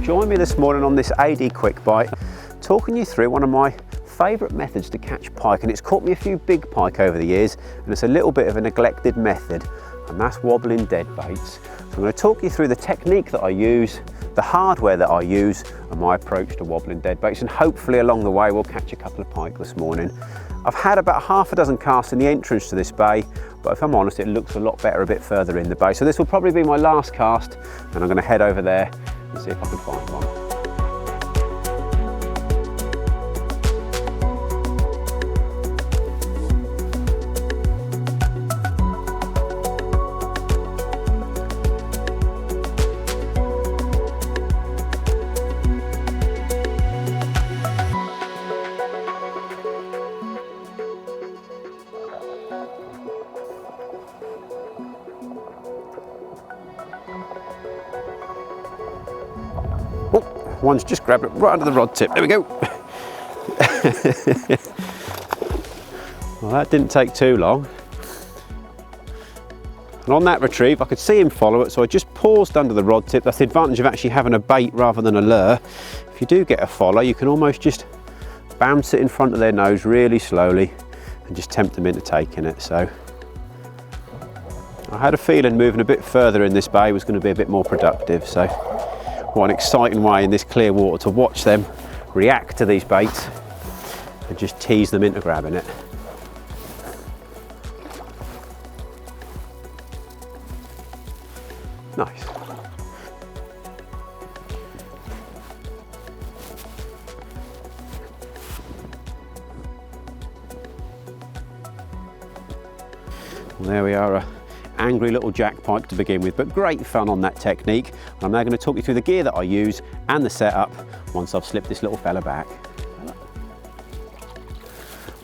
join me this morning on this AD Quickbite, talking you through one of my favourite methods to catch pike, and it's caught me a few big pike over the years, and it's a little bit of a neglected method, and that's wobbling dead baits. So I'm going to talk you through the technique that I use, the hardware that I use, and my approach to wobbling dead baits, and hopefully along the way we'll catch a couple of pike this morning. I've had about half a dozen casts in the entrance to this bay, but if I'm honest, it looks a lot better a bit further in the bay. So this will probably be my last cast, and I'm going to head over there and see if I can find one. One's just grabbed it right under the rod tip. There we go. Well, that didn't take too long. And on that retrieve, I could see him follow it, so I just paused under the rod tip. That's the advantage of actually having a bait rather than a lure. If you do get a follow, you can almost just bounce it in front of their nose really slowly and just tempt them into taking it. So I had a feeling moving a bit further in this bay was going to be a bit more productive. So what an exciting way in this clear water to watch them react to these baits and just tease them into grabbing it. Nice. Well, there we are. Angry little jack pike to begin with, but great fun on that technique. And I'm now going to talk you through the gear that I use and the setup once I've slipped this little fella back.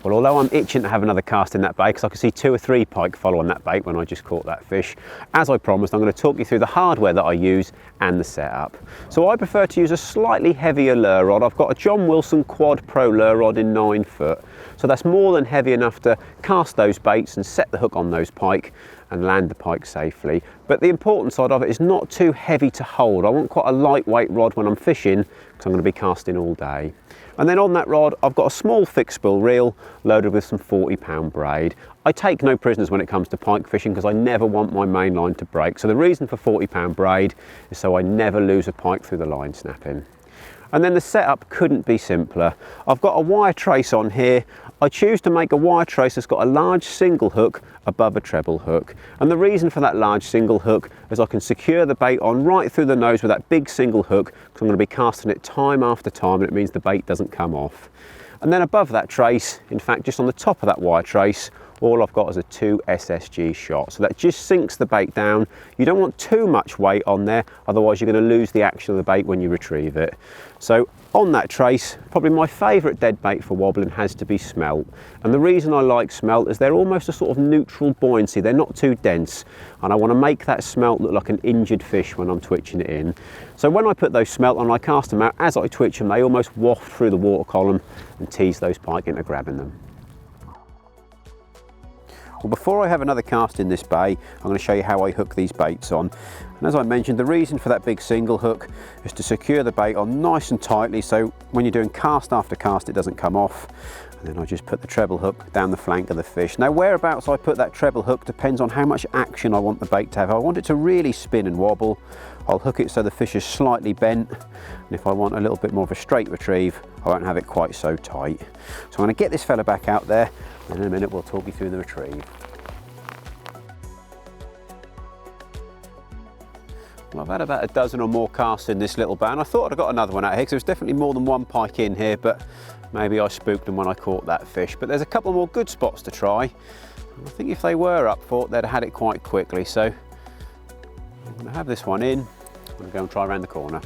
Well, although I'm itching to have another cast in that bait, because I could see 2 or 3 pike follow on that bait when I just caught that fish, as I promised, I'm going to talk you through the hardware that I use and the setup. So I prefer to use a slightly heavier lure rod. I've got a John Wilson Quad Pro lure rod in 9 foot, so that's more than heavy enough to cast those baits and set the hook on those pike and land the pike safely. But the important side of it is not too heavy to hold. I want quite a lightweight rod when I'm fishing, because I'm going to be casting all day. And then on that rod, I've got a small fixed spool reel loaded with some 40-pound braid. I take no prisoners when it comes to pike fishing because I never want my main line to break. So the reason for 40-pound braid is so I never lose a pike through the line snapping. And then the setup couldn't be simpler. I've got a wire trace on here. I choose to make a wire trace that's got a large single hook above a treble hook. And the reason for that large single hook is I can secure the bait on right through the nose with that big single hook, because I'm going to be casting it time after time, and it means the bait doesn't come off. And then above that trace, in fact just on the top of that wire trace, all I've got is a 2 SSG shot. So that just sinks the bait down. You don't want too much weight on there, otherwise you're going to lose the action of the bait when you retrieve it. So on that trace, probably my favourite dead bait for wobbling has to be smelt. And the reason I like smelt is they're almost a sort of neutral buoyancy. They're not too dense, and I want to make that smelt look like an injured fish when I'm twitching it in. So when I put those smelt on, I cast them out. As I twitch them, they almost waft through the water column and tease those pike into grabbing them. Well, before I have another cast in this bay, I'm going to show you how I hook these baits on. And as I mentioned, the reason for that big single hook is to secure the bait on nice and tightly, so when you're doing cast after cast, it doesn't come off. And then I just put the treble hook down the flank of the fish. Now, whereabouts I put that treble hook depends on how much action I want the bait to have. If I want it to really spin and wobble, I'll hook it so the fish is slightly bent. And if I want a little bit more of a straight retrieve, I won't have it quite so tight. So I'm going to get this fella back out there, and in a minute we'll talk you through the retrieve. Well, I've had about a dozen or more casts in this little bay, and I thought I'd got another one out here because there was definitely more than one pike in here, but maybe I spooked them when I caught that fish. But there's a couple more good spots to try, and I think if they were up for it, they'd have had it quite quickly. So I'm going to have this one in. I'm going to go and try around the corner.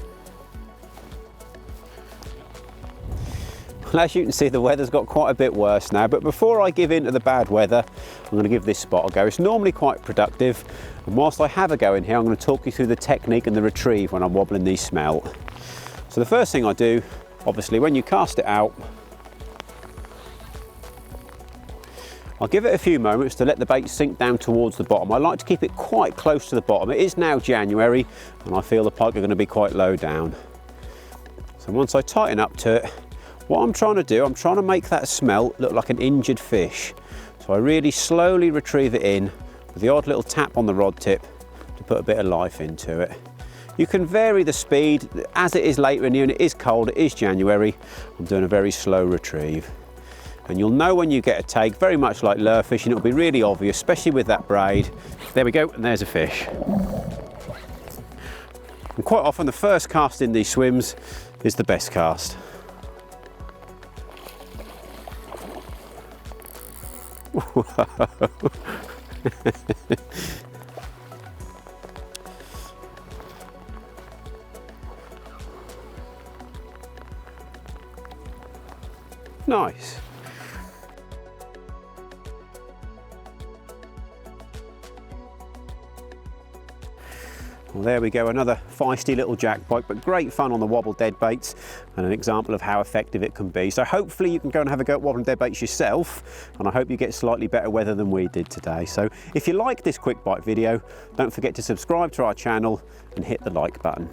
Well, as you can see, the weather's got quite a bit worse now, but before I give in to the bad weather, I'm going to give this spot a go. It's normally quite productive, and whilst I have a go in here, I'm going to talk you through the technique and the retrieve when I'm wobbling these smelt. So the first thing I do, obviously, when you cast it out, I'll give it a few moments to let the bait sink down towards the bottom. I like to keep it quite close to the bottom. It is now January, and I feel the pike are going to be quite low down. So once I tighten up to it, what I'm trying to do, I'm trying to make that smelt look like an injured fish. So I really slowly retrieve it in with the odd little tap on the rod tip to put a bit of life into it. You can vary the speed. As it is later in the year and it is cold, it is January, I'm doing a very slow retrieve. And you'll know when you get a take, very much like lure fishing, it'll be really obvious, especially with that braid. There we go, and there's a fish. And quite often the first cast in these swims is the best cast. Nice. Well, there we go, another feisty little jack pike, but great fun on the wobble dead baits and an example of how effective it can be. So hopefully you can go and have a go at wobbling dead baits yourself, and I hope you get slightly better weather than we did today. So if you like this quick bite video, don't forget to subscribe to our channel and hit the like button.